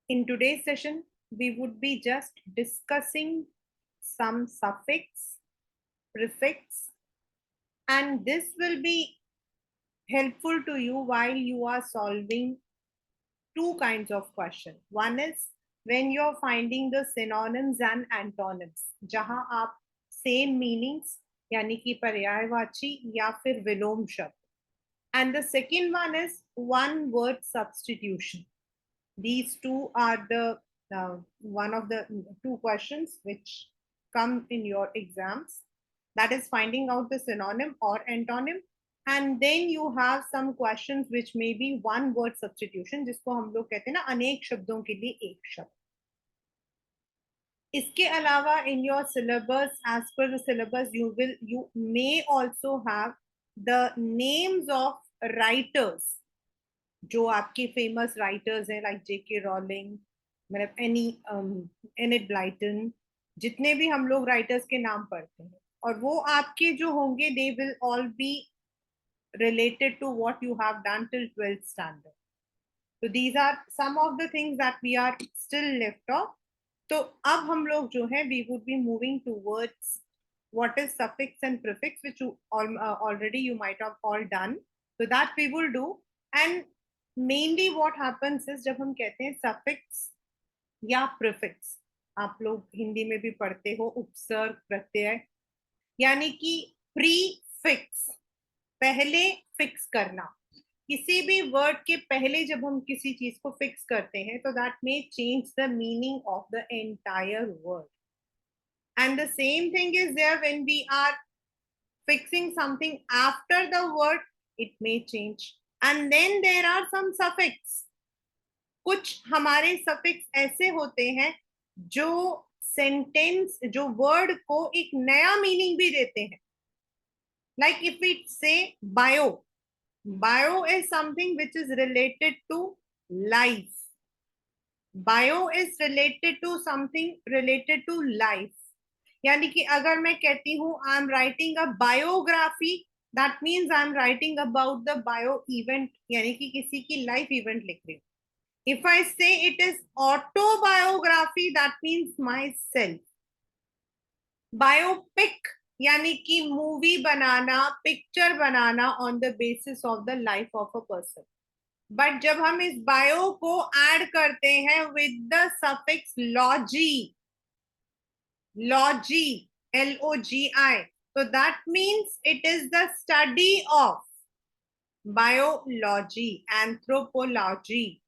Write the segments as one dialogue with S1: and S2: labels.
S1: In today's session, we would be just discussing some suffix, prefix, and this will be helpful to you while you are solving two kinds of questions. One is when you're finding the synonyms and antonyms, जहां आप same meanings यानी कि पर्यायवाची या फिर विलोम शब्द. And the second one is one word substitution. These two are the one of the two questions which come in your exams. That is finding out the synonym or antonym. And then you have some questions which may be one word substitution, जिसको हम लोग कहते हैं ना अनेक शब्दों के लिए एक शब्द. इसके अलावा in your syllabus, as per the syllabus, you may also have the names of writers जो आपके फेमस राइटर्स हैं लाइक जेके रॉलिंग, मतलब एनिट ब्लाइटन, जितने भी हम लोग राइटर्स के नाम पढ़ते हैं, और वो आपके जो होंगे they will all B related to what you have done till 12th standard. So these are some of the things that we are still left off. तो अब हम लोग जो है we would be moving towards what is suffix and prefix, which you already you might have all done. So that we will do. And mainly what happens is जब हम कहते हैं suffix या prefix, आप लोग हिंदी में भी पढ़ते हो उपसर्ग प्रत्यय, यानी कि प्रीफिक्स, पहले फिक्स करना. किसी भी वर्ड के पहले जब हम किसी चीज को फिक्स करते हैं तो that may change the meaning of the entire word. And the same thing is there when we are fixing something after the word, it may change. And then there are some suffix. कुछ हमारे suffix ऐसे होते हैं जो sentence, जो word को एक नया मीनिंग भी देते हैं. Like if we say bio, bio is something which is related to life. Bio is related to something related to life. यानी कि अगर मैं कहती हूँ I am writing a biography, that means I am writing about the bio event, यानी कि किसी की लाइफ इवेंट लिख रही हूँ. इफ आई से it is autobiography, that means my self. Biopic यानी कि movie banana, picture banana on the basis of the life of a person. But जब हम इस बायो को ऐड करते हैं with the suffix logy, logy LOGI, so that means it is the study of biology, anthropology.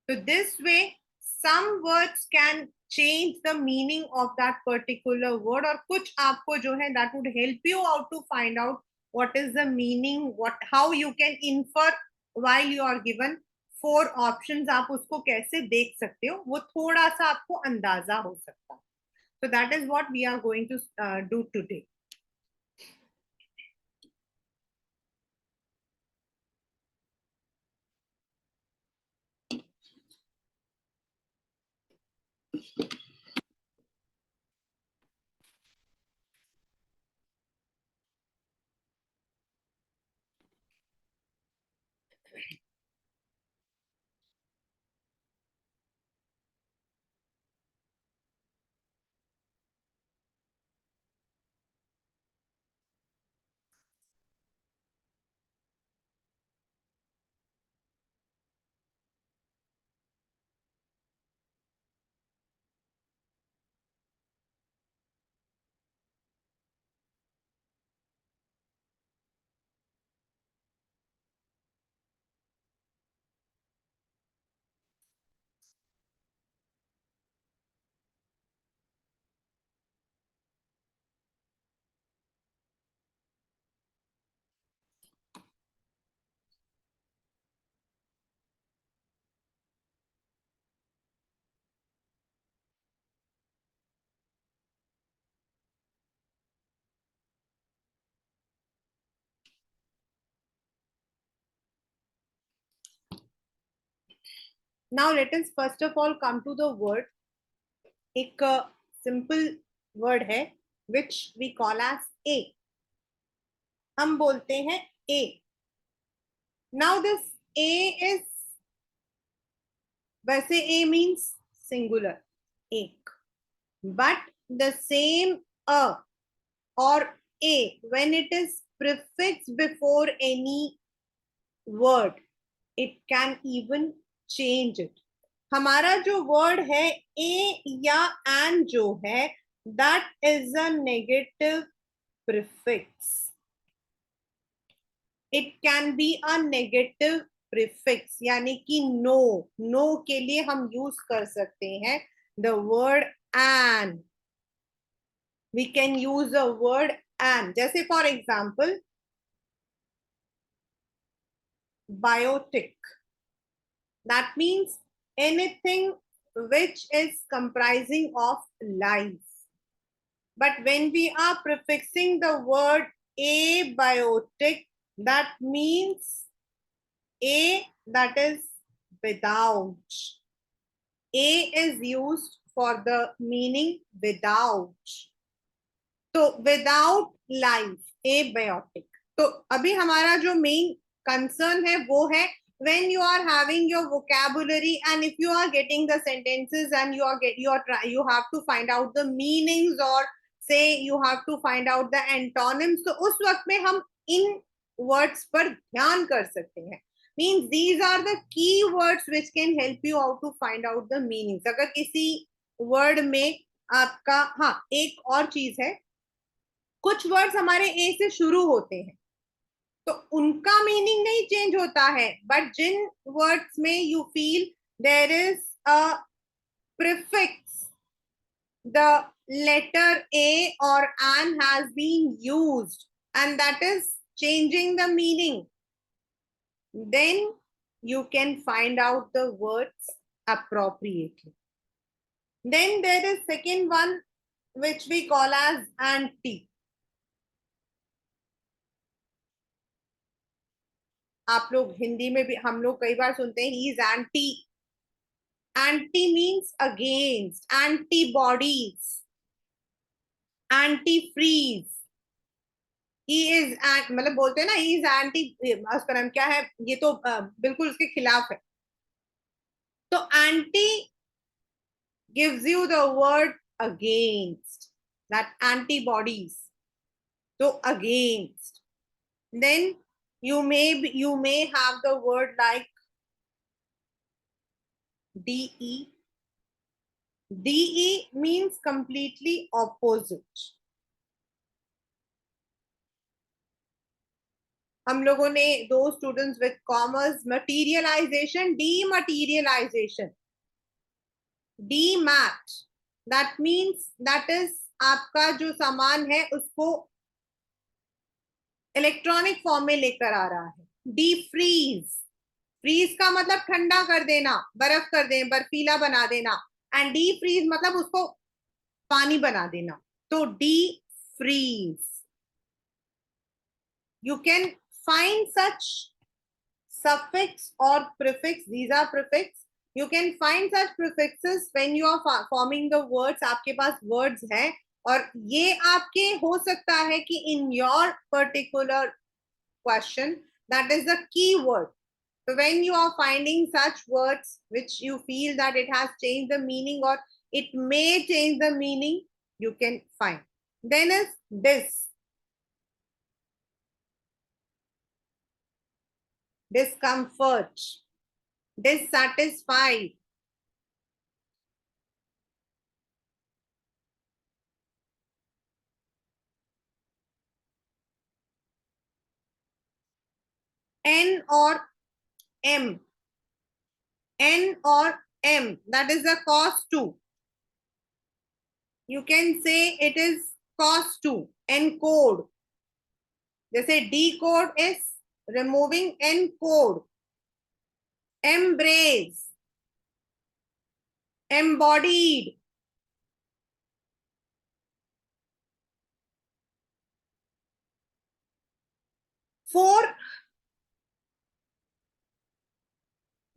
S1: So this way some words can change the meaning of that particular word, और कुछ आपको जो है that would help you out to find out what is the meaning, what how you can infer while you are given four options. आप उसको कैसे देख सकते हो, वो थोड़ा सा आपको अंदाजा हो सकता है. So that is what we are going to do today. Now let us first of all come to the word. एक simple word है which we call as a. हम बोलते हैं a. Now this a is वैसे a means singular, एक. But the same a or a, when it is prefixed before any word, it can even change it. हमारा जो word है ए या N जो है, that is a negative prefix. It can be a negative prefix, यानी कि no, no के लिए हम यूज कर सकते हैं the word N. We can use the word N. जैसे for example biotic, that means anything which is comprising of life. But when we are prefixing the word abiotic, that means a, that is without. A is used for the meaning without. तो without life abiotic. तो अभी हमारा जो main concern है वो है when you are having your vocabulary and if you are getting the sentences and you have to find out the meanings or say you have to find out the antonyms, तो उस वक्त में हम इन words पर ध्यान कर सकते हैं. Means these are the key words which can help you out to find out the meanings. अगर किसी word में आपका, हाँ एक और चीज है, कुछ वर्ड्स हमारे ए से शुरू होते हैं तो उनका मीनिंग नहीं चेंज होता है, बट जिन वर्ड्स में you feel there is a prefix, the letter A और N has been used and that is changing the meaning, then you can find out the words appropriately. Then there is second one which we call as anti. आप लोग हिंदी में भी हम लोग कई बार सुनते हैं ही is anti. Anti means against, antibodies, anti freeze. ही इज, मतलब बोलते हैं ना ही इज एंटी, उसका नाम क्या है, ये तो बिल्कुल उसके खिलाफ है. तो anti gives you the word against, that antibodies. तो against. Then you may have the word like de. de means completely opposite. हम लोगों ने दो students with commerce, materialization, dematerialization, demat, that means that is आपका जो सामान है उसको इलेक्ट्रॉनिक फॉर्म में लेकर आ रहा है. डी फ्रीज, फ्रीज का मतलब ठंडा कर देना, बर्फ कर देना, बर्फीला बना देना. एंड डी फ्रीज मतलब उसको पानी बना देना. तो de freeze. You can find such suffix or prefix, these are prefix. You can find such prefixes when you are forming the words. आपके पास words हैं और ये आपके हो सकता है कि in your particular question that is the key word. So when you are finding such words which you feel that it has changed the meaning or it may change the meaning, you can find. Then is dis. Discomfort, dissatisfied, N or M, N or M, that is the cause to. You can say it is cause to. Encode, जैसे decode is removing encode. Embrace, embodied.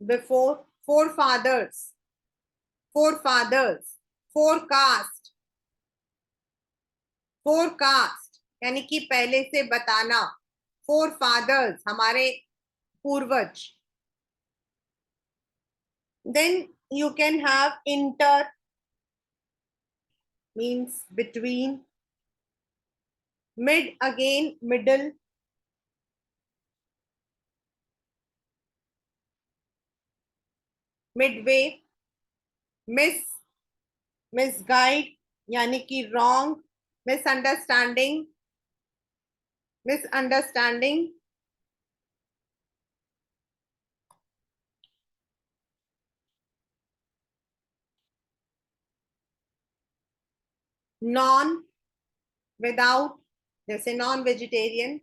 S1: Before, forefathers, forefathers, forecast, forecast यानी कि पहले से बताना. forefathers हमारे पूर्वज. then you can have inter, means between. Mid, again middle. Midway. Miss, misguide यानी कि wrong. Misunderstanding, misunderstanding. Non, without, जैसे non vegetarian,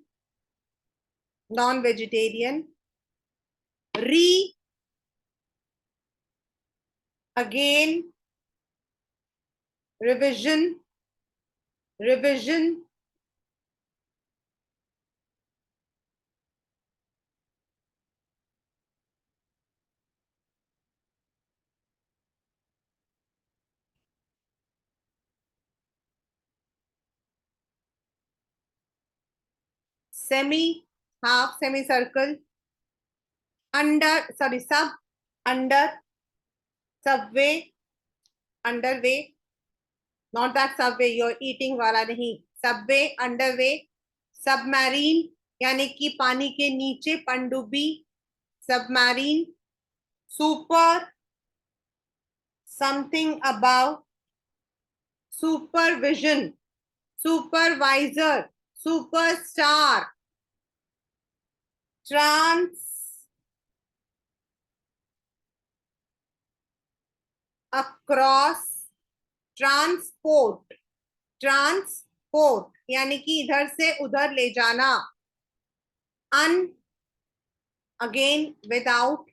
S1: non vegetarian. Re, again, revision, revision. Semi, half semi circle. Under, sorry sub, under. Subway, underway. Not that subway your eating वाला नहीं. Subway, underway. Submarine यानी कि पानी के नीचे, पनडुब्बी. Submarine. Super, something above. Supervision, supervisor, superstar. Trans, across. Transport, transport यानी कि इधर से उधर ले जाना. Un, again without.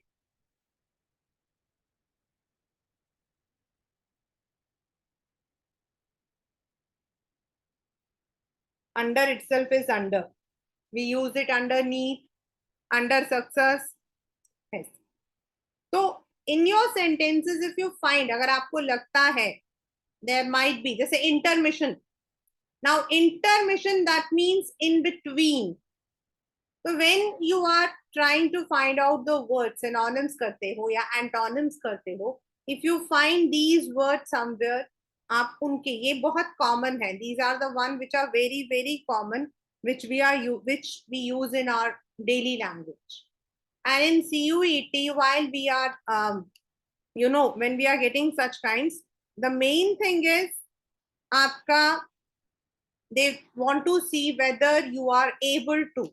S1: Under itself is under. We use it underneath, under success. Yes. So in your sentences, if you find, अगर आपको लगता है, there might be, जैसे intermission. Now intermission, that means in between. So when you are trying to find out the words, synonyms करते हो या antonyms करते हो, if you find these words somewhere, आप उनके, ये बहुत common है. These are the one which are very very common, which we use in our daily language. And in CUET, while we are when we are getting such kinds, the main thing is आपका, they want to see whether you are able to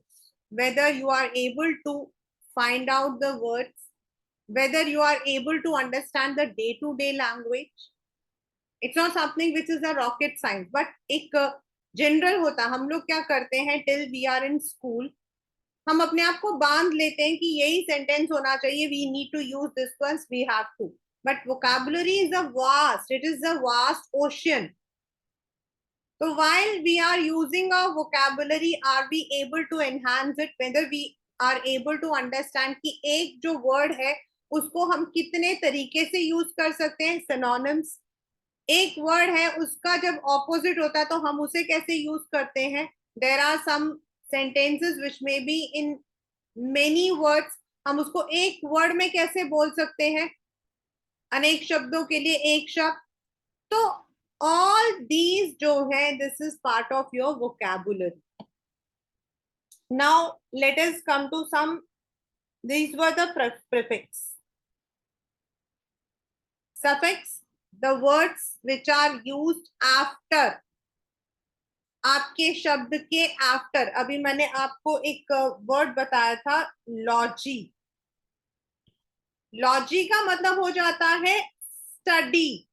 S1: find out the words, whether you are able to understand the day-to-day language. It's not something which is a rocket science, but एक general होता. हम लोग क्या करते हैं, till we are in school, हम अपने आप को बांध लेते हैं कि यही sentence होना चाहिए, we need to use this once, we have to. But vocabulary is a vast, it is a vast ocean. So while we are using our vocabulary, are we able to enhance it? Whether we are able to understand कि एक जो word है उसको हम कितने तरीके से use कर सकते हैं. Synonyms. एक word है, उसका जब opposite होता है तो हम उसे कैसे use करते हैं. There are some sentences which may be in many words. हम उसको एक word में कैसे बोल सकते हैं, अनेक शब्दों के लिए एक शब्द. तो all these जो है, this is part of your vocabulary. Now let us come to some, these were the prefix. Suffix, the words which are used after, आपके शब्द के after. अभी मैंने आपको एक वर्ड बताया था, लॉजी. लॉजी का मतलब हो जाता है स्टडी.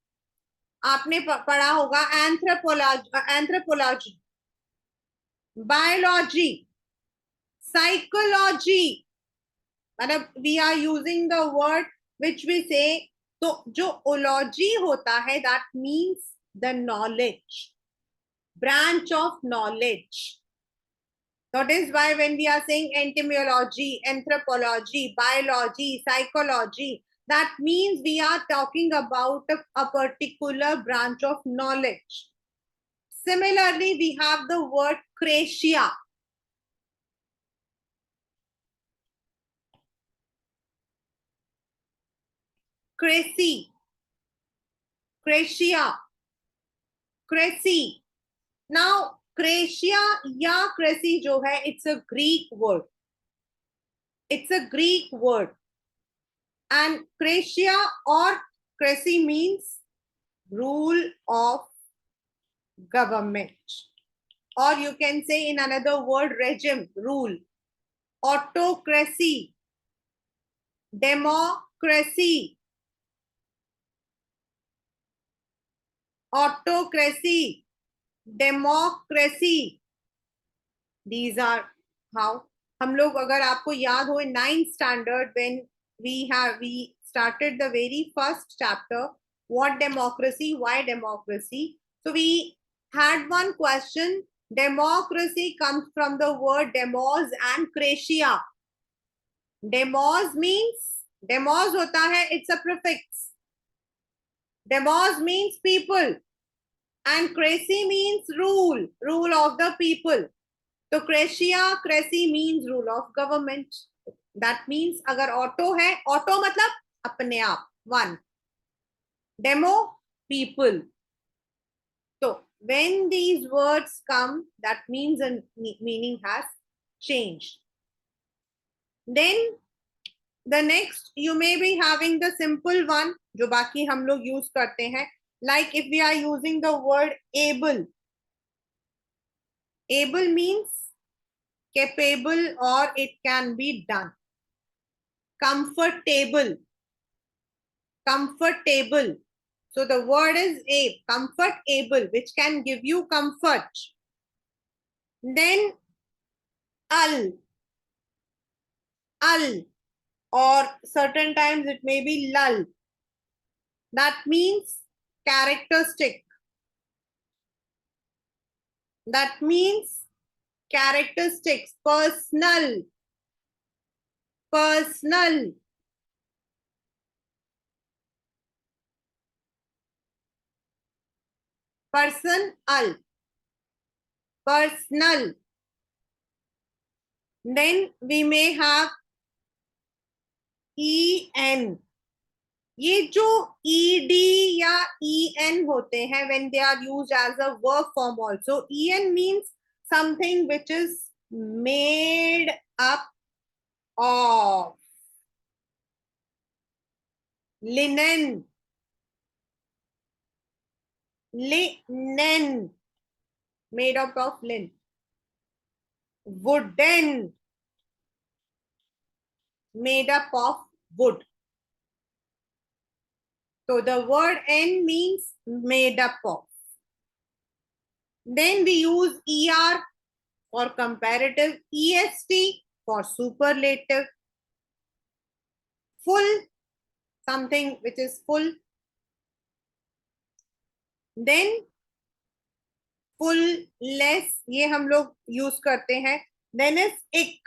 S1: आपने पढ़ा होगा एंथ्रोपोलॉजी, बायोलॉजी, साइकोलॉजी. मतलब we are using the word which we say. तो जो ओलॉजी होता है, that means the knowledge, branch of knowledge. That is why when we are saying entomology, anthropology, biology, psychology, that means we are talking about a particular branch of knowledge. Similarly, we have the word Croatia. Cracy, cratia, cracy. Now cratia या cracy जो है, it's a Greek word. It's a Greek word. And cratia और cracy means rule of government, or you can say in another word regime, rule. Autocracy, democracy, autocracy, democracy. These are how हम लोग, अगर आपको याद हो, in 9th standard when we started the very first chapter, what democracy, why democracy. So we had one question. Democracy comes from the word demos and cratia. Demos होता है, it's a prefix. Demos means people and cracy means rule of the people. तो cratia, cracy means rule of government. That means अगर auto है, auto मतलब अपने आप, one. Demo, people. तो when these words come, that means a meaning has changed. Then the next, you may be having the simple one जो बाकी हम लोग यूज करते हैं. Like if we are using the word able. Able means capable or it can be done. Comfortable, comfortable. So the word is a comfortable, which can give you comfort. Then al, al, or certain times it may be lull. That means characteristic. That means characteristics, personal, personal. Person, al, personal. Then we may have en. ये जो ed या en होते हैं, when they are used as a verb form also, en means something which is made up of. Linen, linen, made up of linen. Wooden, made up of wood. So the word en means made up of. Then we use er for comparative, est for superlative, full, something which is full. Then full, less, ये हम लोग use करते हैं. Then is ick,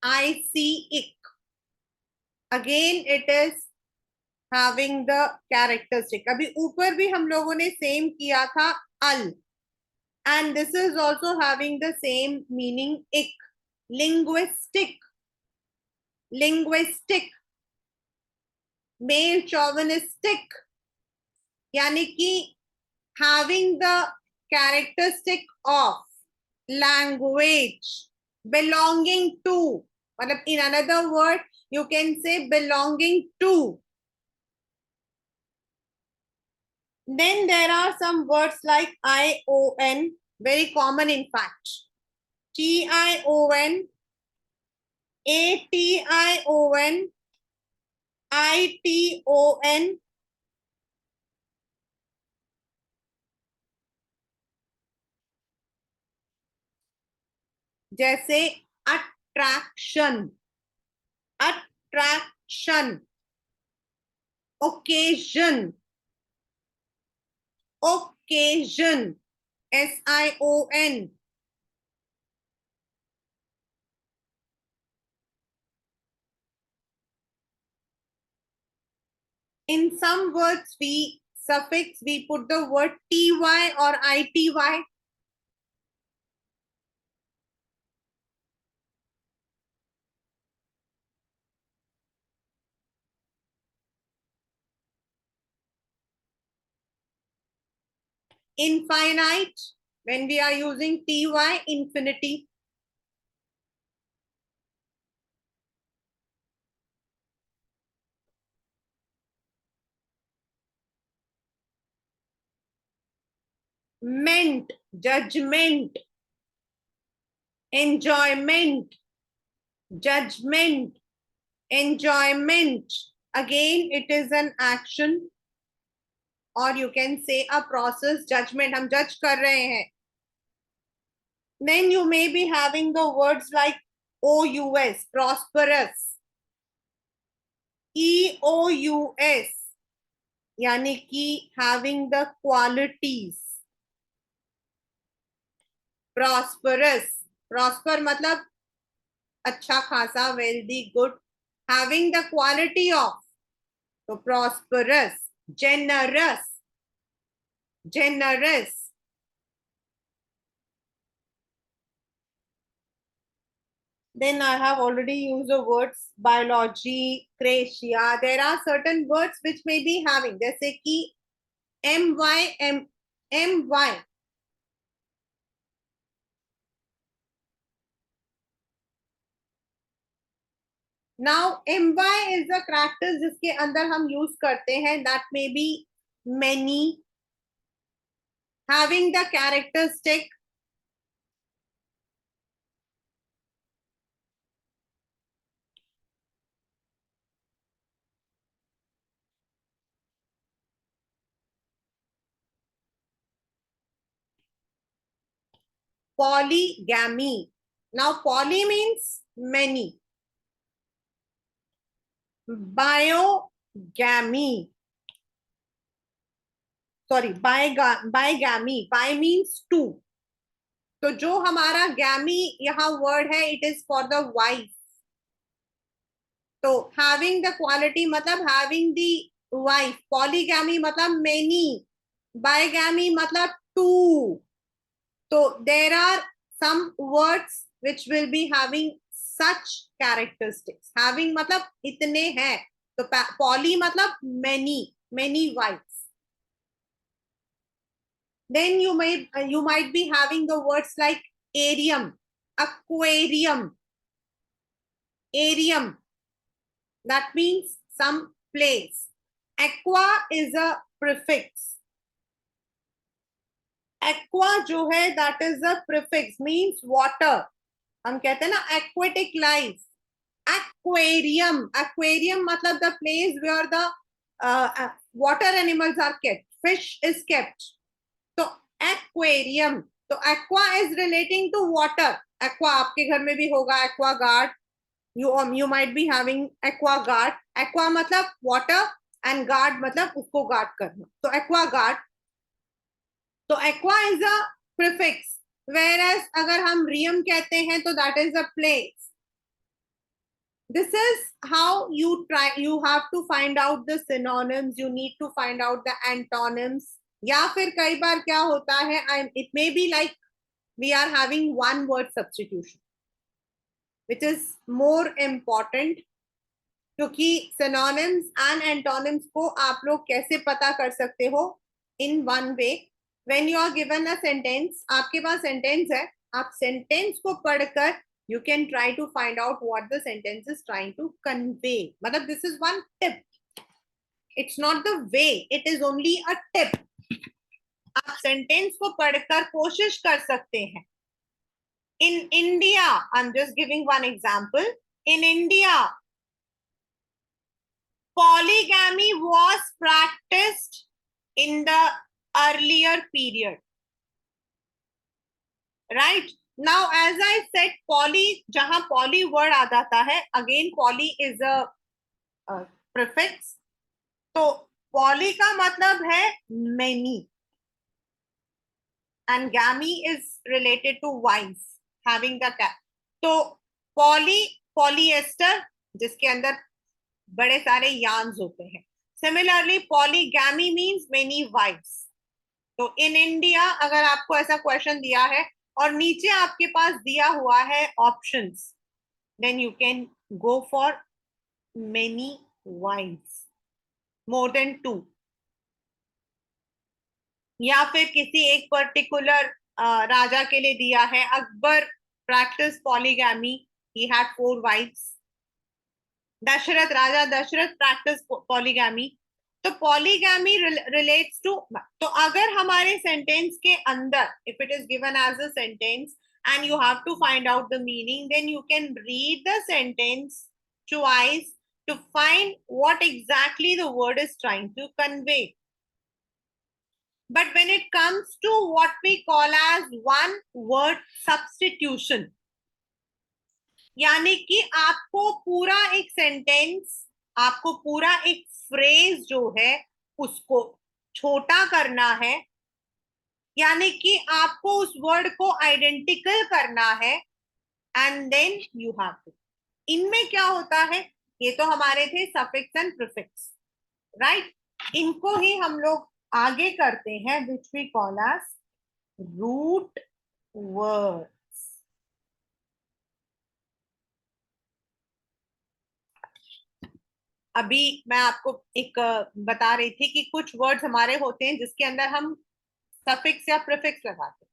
S1: I see ick. Again it is having the characteristic. अभी ऊपर भी हम लोगों ने सेम किया था, al, and this is also having the same meaning, ick. Linguistic, linguistic. Male chauvinistic, यानी कि having the characteristic of language, belonging to, मतलब in another word you can say belonging to. Then there are some words like ion, very common in fact. tion, ation, iton. जैसे attraction, attraction. Occasion, occasion, sion. In some words we suffix, we put the word ty or ity. Infinite, when we are using ty, infinity. Meant, judgment. Enjoyment, judgment, enjoyment. Again, it is an action, or you can say a process. Judgment, हम judge कर रहे हैं. Then you may be having the words like OUS, prosperous, EOUS, यानी कि having the qualities. Prosperous, prosper मतलब अच्छा खासा, wealthy, good, having the quality of. So prosperous. Generous, generous. Then I have already used the words biology, Croatia. There are certain words which may be having, जैसे कि my. Now my is the characters जिसके अंदर हम use करते हैं. That may be many, having the characteristic. Polygamy. Now poly means many. Biogamy. Sorry, bigamy. Bi means two. तो जो हमारा गैमी यहाँ वर्ड है, it is for the wife. तो हैविंग द क्वालिटी मतलब हैविंग द वाइफ. पॉलीगैमी मतलब many. Bigamy मतलब two. तो there are some words which will be having such characteristics. Having मतलब इतने हैं. तो पॉली मतलब many, many wife. Then you might be having the words like arium, aquarium, arium. That means some place. Aqua is a prefix. Aqua जो है, that is a prefix, means water. हम कहते हैं ना aquatic life. Aquarium, aquarium मतलब the place where the water animals are kept. Fish is kept. तो aquarium. तो aqua is relating to water. Aqua आपके घर में भी होगा, aqua guard. You might be having aqua guard. Aqua मतलब water and guard मतलब उसको guard करना. तो aqua guard. तो aqua is a prefix. Whereas अगर हम riem कहते हैं तो that is a place. This is how you have to find out the synonyms. You need to find out the antonyms. या फिर कई बार क्या होता है, it may be like we are having one word substitution, which is more important. क्योंकि synonyms and antonyms को आप लोग कैसे पता कर सकते हो? In one way, when you are given a sentence, आपके पास sentence है, आप sentence को पढ़कर you can try to find out what the sentence is trying to convey. मतलब this is one tip. It's not the way, it is only a tip. आप sentence को पढ़कर कोशिश कर सकते हैं. In India, I'm just giving one example. In India, polygamy was practiced in the earlier period. Right? Now, as I said, poly, जहां poly word आ जाता है, again poly is a prefix. तो poly का मतलब है many. And gamy is related to wife, having the cap. तो polyester जिसके अंदर बड़े सारे yarns होते हैं. Similarly, polygamy means many wives. तो in India अगर आपको ऐसा क्वेश्चन दिया है और नीचे आपके पास दिया हुआ है options, then you can go for many wives, more than two. या फिर किसी एक पर्टिकुलर राजा के लिए दिया है. Akbar practice polygamy, he had 4 wives. Dasharath, राजा दशरथ प्रैक्टिस पॉलीगैमी. तो पॉलीगैमी रिलेट्स टू. तो अगर हमारे सेंटेंस के अंदर if it is given as a sentence and you have to find out the meaning, then you can read the sentence twice to find what exactly the word is trying to convey. But when it comes to what we call as one word substitution, यानी कि आपको पूरा एक sentence, आपको पूरा एक phrase जो है उसको छोटा करना है, यानी कि आपको उस वर्ड को आइडेंटिकल करना है. And then you have to. इनमें क्या होता है, ये तो हमारे थे सफिक्स एंड प्रीफिक्स, राइट. इनको ही हम लोग आगे करते हैं which we call as root word. अभी मैं आपको एक बता रही थी कि कुछ वर्ड्स हमारे होते हैं जिसके अंदर हम सफिक्स या प्रीफिक्स लगाते हैं.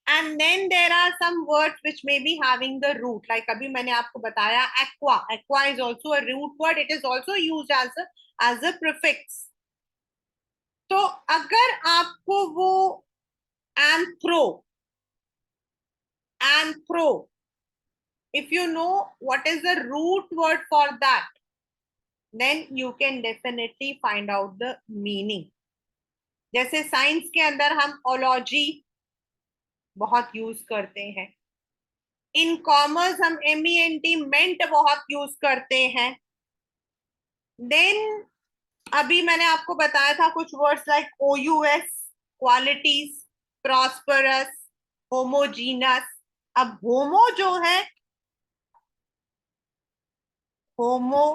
S1: And then there are some words which may be having the root. Like अभी मैंने आपको बताया aqua. Aqua is also a root word. It is also used as a prefix. तो अगर आपको वो anthro, anthro, if you know what is the root word for that, then you can definitely find out the meaning. जैसे science के अंदर हम ology बहुत use करते हैं. इन कॉमर्स हम MENT मेंट बहुत यूज करते हैं. देन अभी मैंने आपको बताया था कुछ words like OUS, qualities, prosperous, homogeneous. अब होमो जो है, होमो,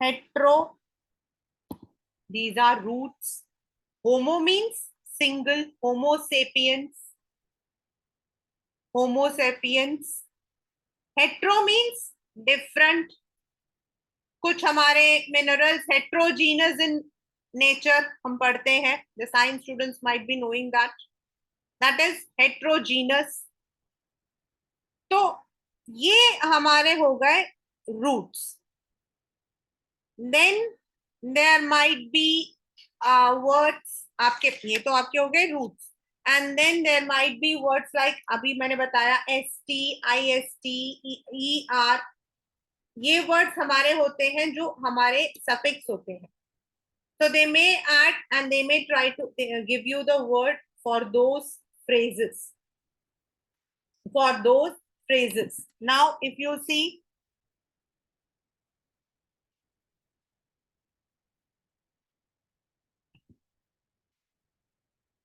S1: hetero, these are roots. Homo means single, Homo sapiens, Homo sapiens. Hetero means different. कुछ हमारे मिनरल्स हेट्रोजीनस इन नेचर हम पढ़ते हैं. The science students might be knowing that is heterogeneous. तो ये हमारे हो गए roots. Then there might be words, आपके ये तो आपके हो गए roots. And then there might be words like अभी मैंने बताया ST, IST, ER. ये वर्ड्स हमारे होते हैं जो हमारे सफिक्स होते हैं. So they may add and they may try to give you the word for those phrases. For those phrases. Now, if you see,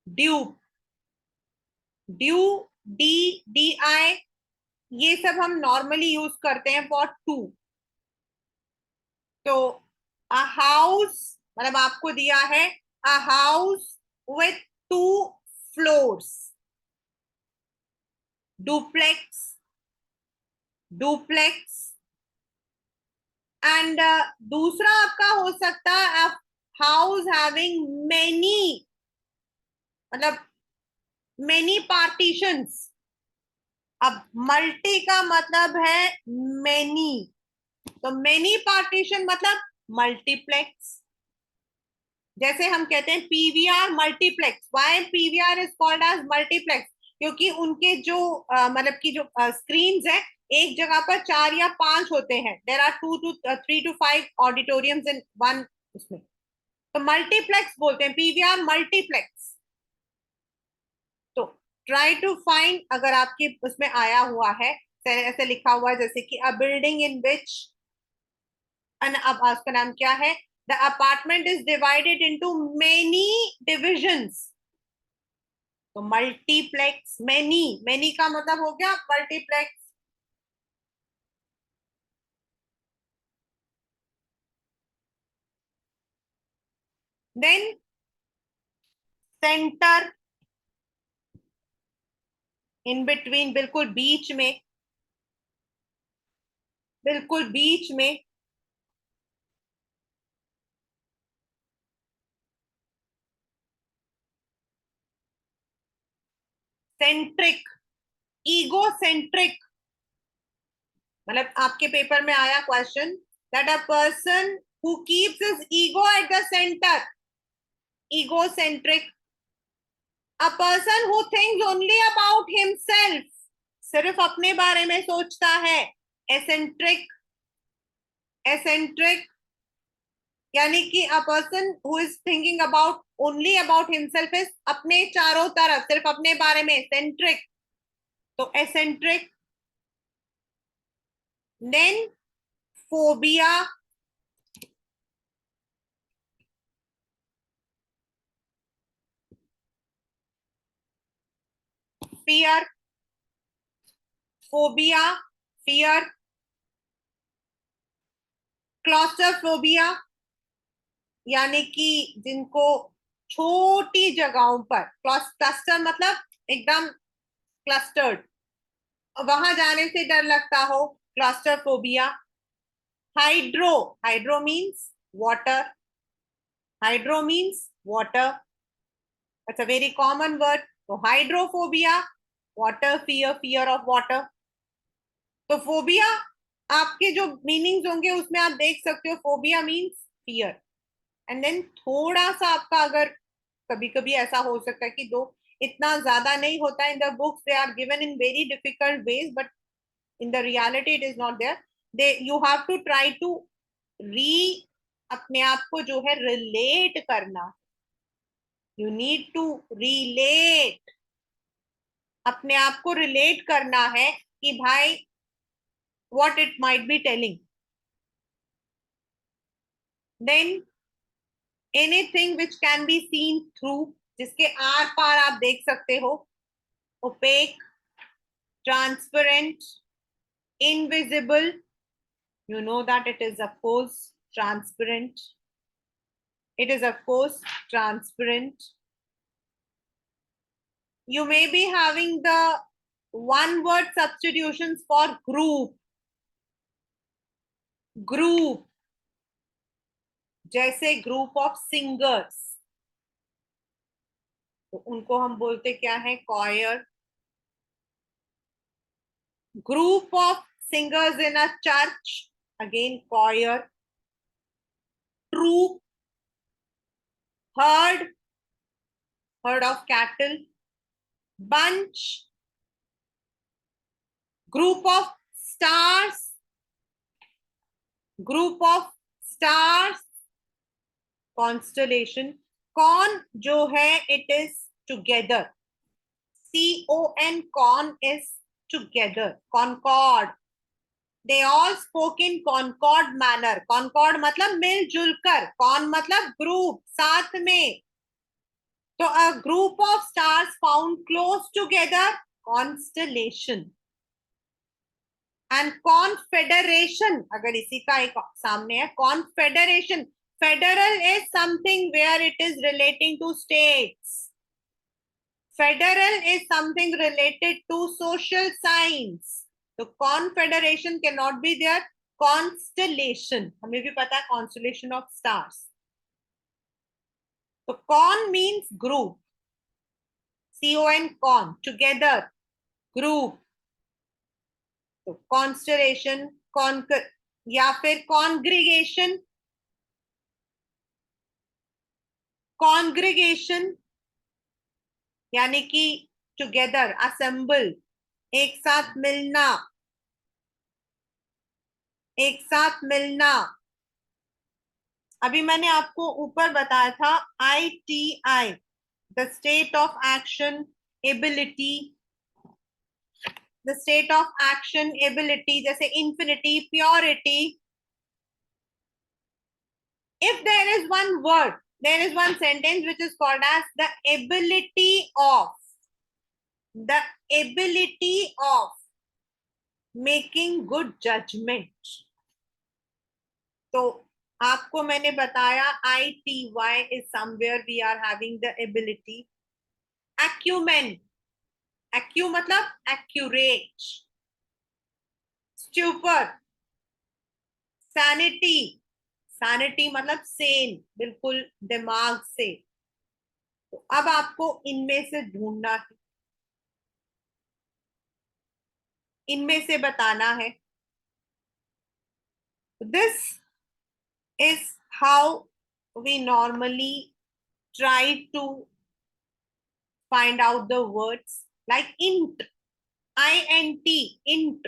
S1: dupe, due, DI, ये सब हम नॉर्मली यूज करते हैं फॉर टू. तो a house मतलब आपको दिया है a house with 2 floors. Duplex, duplex. And दूसरा आपका हो सकता है हाउस हैविंग मेनी, मतलब मेनी पार्टीशंस. अब मल्टी का मतलब है मेनी, तो मेनी पार्टीशन मतलब मल्टीप्लेक्स. जैसे हम कहते हैं PVR multiplex. Why PVR is called as multiplex? क्योंकि उनके जो मतलब की जो स्क्रीन्स है एक जगह पर 4 या 5 होते हैं. There are 2 to 3 to 5 auditoriums in one उसमें. तो मल्टीप्लेक्स बोलते हैं, PVR मल्टीप्लेक्स. तो ट्राई टू फाइंड, अगर आपके उसमें आया हुआ है ऐसे लिखा हुआ है जैसे कि अ बिल्डिंग इन विच, अब उसका नाम क्या है, the apartment is divided into many divisions. तो मल्टीप्लेक्स, मेनी, मेनी का मतलब हो गया multiplex. Then centre, in between, बिल्कुल बीच में, बिल्कुल बीच में. सेंट्रिक, ईगोसेंट्रिक, मतलब आपके पेपर में आया question that a person who keeps his ego at the centre, egocentric. A person who thinks only about himself, सिर्फ अपने बारे में सोचता है, एसेंट्रिक. एसेंट्रिक यानी कि a person who is thinking about only about himself is अपने चारों तरफ सिर्फ अपने बारे में, सेंट्रिक. तो eccentric. Then phobia, fear, phobia, fear. Claustrophobia यानी कि जिनको छोटी जगहों पर, क्लस्टर मतलब एकदम क्लस्टर्ड, वहां जाने से डर लगता हो, claustrophobia. Hydro, hydro means water, hydro means water, it's a very common word. तो hydrophobia, water fear, fear of water. तो फोबिया आपके जो मीनिंग्स होंगे उसमें आप देख सकते हो, phobia means fear. And then थोड़ा सा आपका अगर कभी कभी ऐसा हो सकता है कि दो इतना ज्यादा नहीं होता in the books, they are given in very difficult ways, but in the reality it is not there. They you have to try to re, अपने आप को जो है रिलेट करना, यू नीड टू रिलेट, अपने आप को रिलेट करना है कि भाई what it might be telling. Then anything which can be seen through, जिसके आर पार आप देख सकते हो, opaque, transparent, invisible. You know that it is of course transparent. It is of course transparent. You may be having the one word substitutions for group. Group जैसे group of singers, तो उनको हम बोलते क्या है, choir. Group of singers in a church, again choir. Troupe, herd, herd of cattle. Bunch, group of stars, group of stars. Constellation. Con जो है it is together, con is together, concord. They all spoke in concord manner. Concord मतलब मिलजुल कर, con मतलब group, साथ में. तो a group of stars found close together, constellation. And confederation, अगर इसी का एक सामने है, confederation. Federal is something where it is relating to states. Federal is something related to social science. तो confederation can not be there. Constellation, हमें भी पता है कॉन्स्टलेशन ऑफ स्टार्स. तो con means group, CON, con, together, group. तो constellation, conquer, या फिर congregation. Congregation यानी कि टुगेदर, असेंबल, एक साथ मिलना, एक साथ मिलना. अभी मैंने आपको ऊपर बताया था ITI, the state of action ability, the state of action ability, जैसे infinity, purity. If there is one word, there is one sentence which is called as the ability of, the ability of making good judgment. तो आपको मैंने बताया ITY is somewhere we are having the ability. Acumen, acu मतलब accurate. Stupor, sanity, sanity मतलब सेन, बिल्कुल दिमाग से. तो अब आपको इनमें से ढूंढना है इनमें से बताना है. This is how we normally try to find out the words, like int, int, int,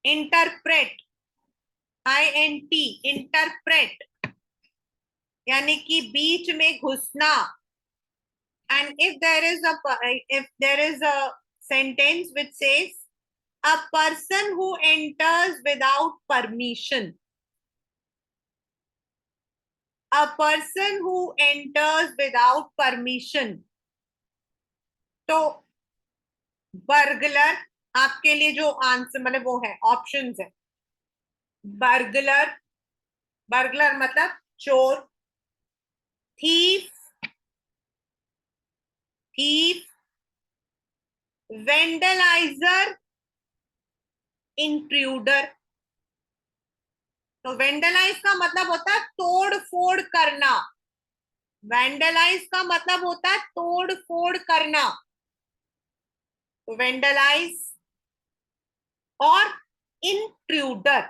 S1: interpret, int, interpret, यानी कि बीच में घुसना. And if there is a sentence which says a person who enters without permission, a person who enters without permission, तो burglar आपके लिए जो answer मतलब वो है, ऑप्शंस है. बर्गलर, बर्गलर मतलब चोर. Thief, thief. Vandalizer, intruder. तो वेंडलाइज का मतलब होता है तोड़ फोड़ करना. वेंडलाइज का मतलब होता है तोड़ फोड़ करना. तो वेंडलाइज और इंट्रूडर.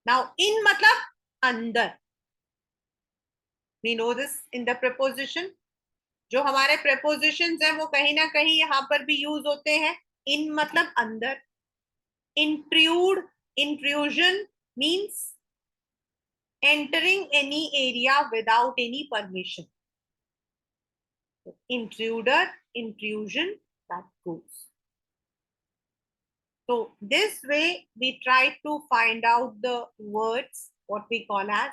S1: नाउ इन मतलब अंदर. We know this in the preposition. जो हमारे प्रपोजिशंस हैं वो कहीं ना कहीं यहां पर भी यूज होते हैं. इन मतलब अंदर. Intrude, intrusion means entering any area without any permission. Intruder, intrusion, that goes. So this way we try to find out the words, what we call as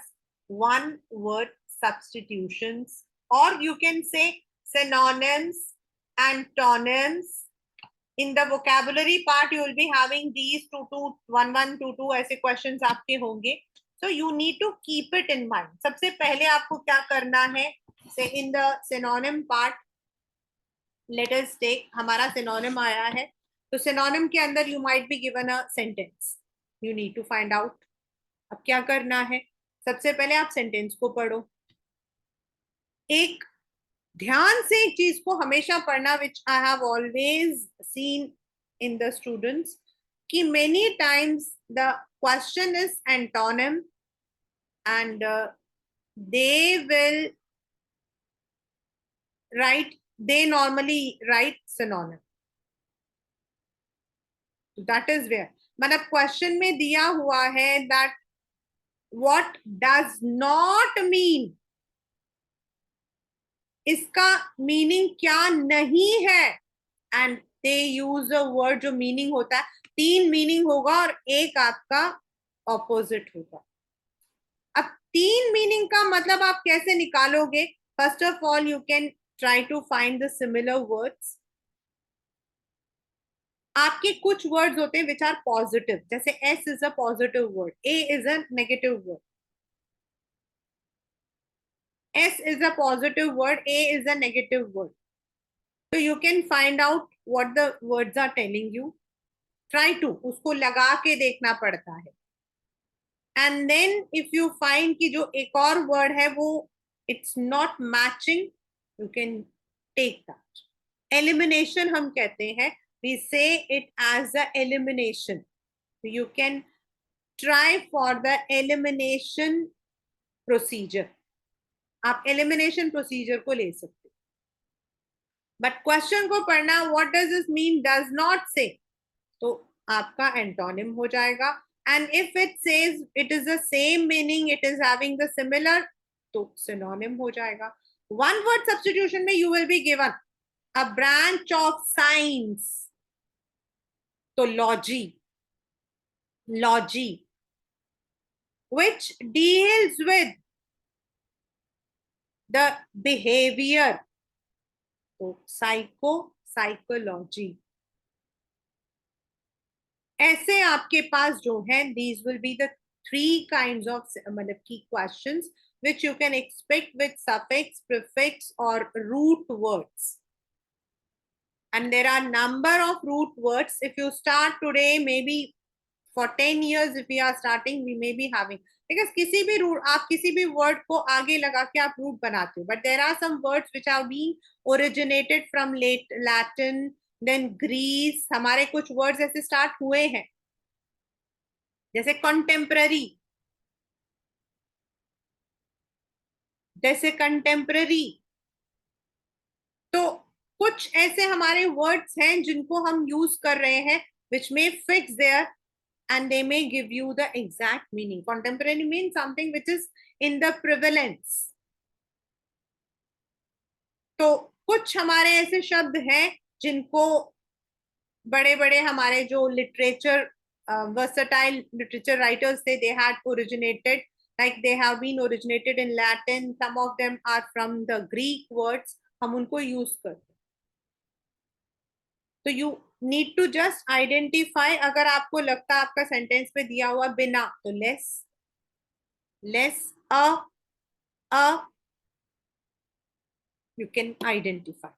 S1: one word substitutions, or you can say synonyms, antonyms. In the vocabulary part, you will be having these 1, 2, 2 ऐसे questions आपके होंगे. So you need to keep it in mind. सबसे पहले आपको क्या करना है? Say in the synonym part, let us take हमारा synonym आया है. तो synonym के अंदर you might be given a sentence. You need to find out. अब क्या करना है? सबसे पहले आप sentence को पढ़ो. एक ध्यान से एक चीज को हमेशा पढ़ना, which I have always seen in the students, कि many times the question is antonym and they normally write synonym. So that is where मतलब question में दिया हुआ है that what does not mean, इसका मीनिंग क्या नहीं है. And they use a word जो मीनिंग होता है. 3 मीनिंग होगा और एक आपका ऑपोजिट होगा. अब 3 मीनिंग का मतलब आप कैसे निकालोगे? First of all you can try to find the similar words. आपके कुछ वर्ड्स होते हैं विच आर पॉजिटिव, जैसे S is a positive word, A is a negative word. S is a positive word, A is a negative word. So you can find out what the words are telling you. Try to उसको लगा के देखना पड़ता है. And then if you find कि जो एक और word है वो it's not matching, you can take that. Elimination हम कहते हैं. We say it as a elimination. So you can try for the elimination procedure. आप एलिमिनेशन प्रोसीजर को ले सकते. बट क्वेश्चन को पढ़ना, what does this mean, does not say, तो आपका एंटोनिम हो जाएगा. And if it says it is the same meaning, it is having the similar, तो सिनोनिम हो जाएगा. वन वर्ड सब्स्टिट्यूशन में you will be given a branch of science, तो logy, logy which deals with the behavior, तो psycho, psychology. ऐसे आपके पास जो है these will be the 3 kinds of मतलब की questions which you can expect with suffix, prefix or root words. And there are number of root words. If you start today, maybe for 10 years if we are starting, we may be having, because किसी भी root, आप किसी भी word को आगे लगा के आप रूट बनाते हो. But there are some words which are being originated from late Latin, then Greece, हमारे कुछ वर्ड्स ऐसे स्टार्ट हुए हैं जैसे कंटेम्पररी, जैसे कंटेम्पररी। तो कुछ ऐसे हमारे वर्ड्स हैं जिनको हम यूज कर रहे हैं which may fix there and they may give you the exact meaning. Contemporary means something which is in the prevalence. तो कुछ हमारे ऐसे शब्द हैं जिनको बड़े बड़े हमारे जो literature versatile literature writers they had originated, like they have been originated in Latin, some of them are from the Greek words, हम उनको यूज करते हैं। तो you need to just identify, अगर आपको लगता है आपका सेंटेंस पे दिया हुआ बिना, तो less, less, a, you can identify.